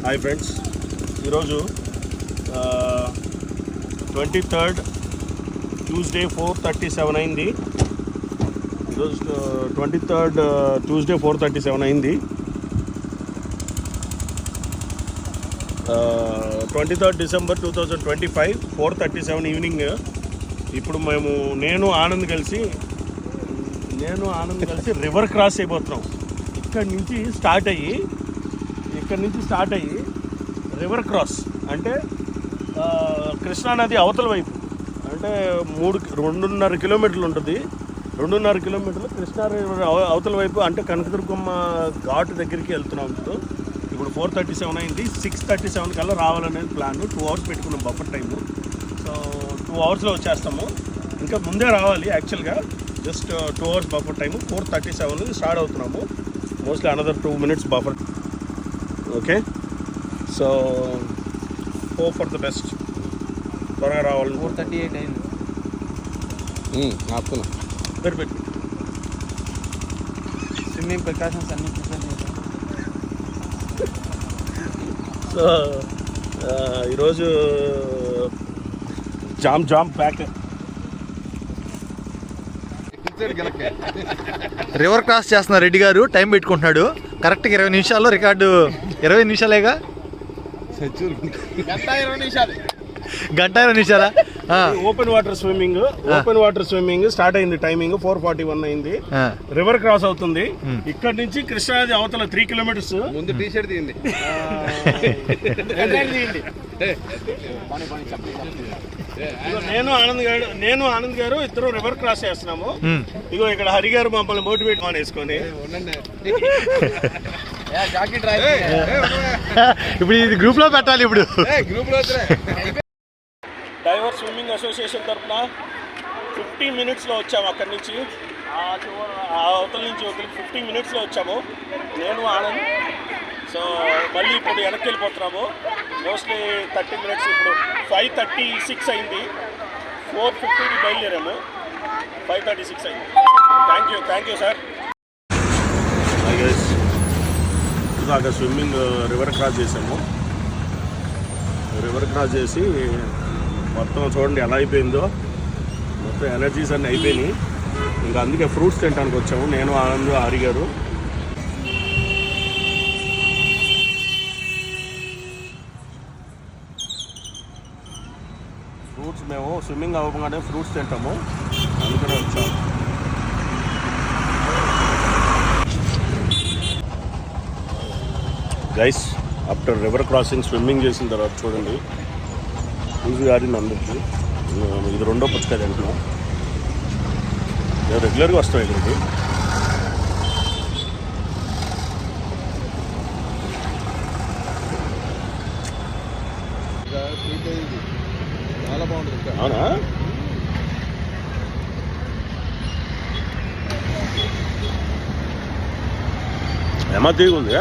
Hi friends, ఈరోజు 23rd Tuesday 4:37 అయింది. ఈరోజు 23rd ట్యూస్డే 4:37 అయింది. 23rd December 2025 4:37 evening. ఇప్పుడు నేను ఆనంద్ కలిసి రివర్ క్రాస్ అయిపోతున్నాం. ఇక్కడి నుంచి స్టార్ట్ అయ్యి రివర్ క్రాస్ అంటే కృష్ణానది అవతల వైపు అంటే 2.5 కిలోమీటర్లు ఉంటుంది. 2.5 కిలోమీటర్లు కృష్ణా రివర్ అవతల వైపు అంటే కనకదుర్గమ్మ ఘాట్ దగ్గరికి వెళ్తున్నాం. ఇప్పుడు 4:37 అయింది. 6:37 కల్లా రావాలనేది ప్లాన్. 2 hours పెట్టుకున్నాం బఫర్ టైము. సో 2 hours వచ్చేస్తాము. ఇంకా ముందే రావాలి యాక్చువల్గా. Just 2 hours buffer time. 4:37 start అవుతున్నాము. Mostly another 2 minutes buffer. Okay, so hope for the best. త్వరగా రావాలని. 4:38 అయింది. ఆపుతున్నా. పెట్టి స్విమ్మింగ్ ప్రికాషన్స్ అన్నీ ప్రిపేర్ చేశాను. సో ఈరోజు జామ్ ప్యాక్. రివర్ క్రాస్ చేస్తున్నారు రెడ్డి గారు. టైం పెట్టుకుంటున్నాడు. కరెక్ట్గా 20 నిమిషాల్లో రికార్డు. 20 నిమిషాలేగా, గంట 20 నిమిషాలా? ఓపెన్ వాటర్ స్విమ్మింగ్ స్టార్ట్ అయింది. టైమింగ్ 4:41 అయింది. రివర్ క్రాస్ అవుతుంది. ఇక్కడ నుంచి కృష్ణానది అవతల 3 kilometers. ముందు టీ షర్ట్ తీయండి. నేను ఆనంద్ గారు ఇద్దరు రివర్ క్రాస్ చేస్తున్నాము. ఇగో ఇక్కడ హరి గారు మమ్మల్ని మోటివేట్ వేసుకొని ఇప్పుడు ఇది గ్రూప్ లో పెట్టాలి. ఇప్పుడు డైవర్ స్విమ్మింగ్ అసోసియేషన్ తరఫున 15 minutes వచ్చాము. అక్కడి నుంచి అవతల నుంచి 15 minutes వచ్చాము నేను ఆనంద్. సో మళ్ళీ ఇప్పుడు వెనక్కి వెళ్ళిపోతున్నాము. Mostly 30 minutes. ఇప్పుడు 5:36 అయింది. 4:50 బయలుదేరాము. 5:36 అయింది. Thank you sir. ఇలాగ స్విమ్మింగ్ రివర్ క్రాస్ చేసాము. రివర్ క్రాస్ చేసి మొత్తం చూడండి ఎలా అయిపోయిందో. మొత్తం ఎనర్జీస్ అన్నీ అయిపోయినాయి. ఇంకా అందుకే ఫ్రూట్స్ తినడానికి వచ్చాము నేను ఆనంద్ హరి గారు. ఫ్రూట్స్ మేము స్విమ్మింగ్ అవ్వగానే ఫ్రూట్స్ తింటాము, అందుకనే వచ్చాము. Guys, after river crossing swimming చేసిన తర్వాత చూడండి ఈజీ ఆడింది అందరికీ. ఇది 2వ పుచ్చకాయ తింటున్నాం. మేము రెగ్యులర్గా వస్తాం ఇక్కడికి. చాలా బాగుంటుంది. అవునా? ఏమా తీగుంది.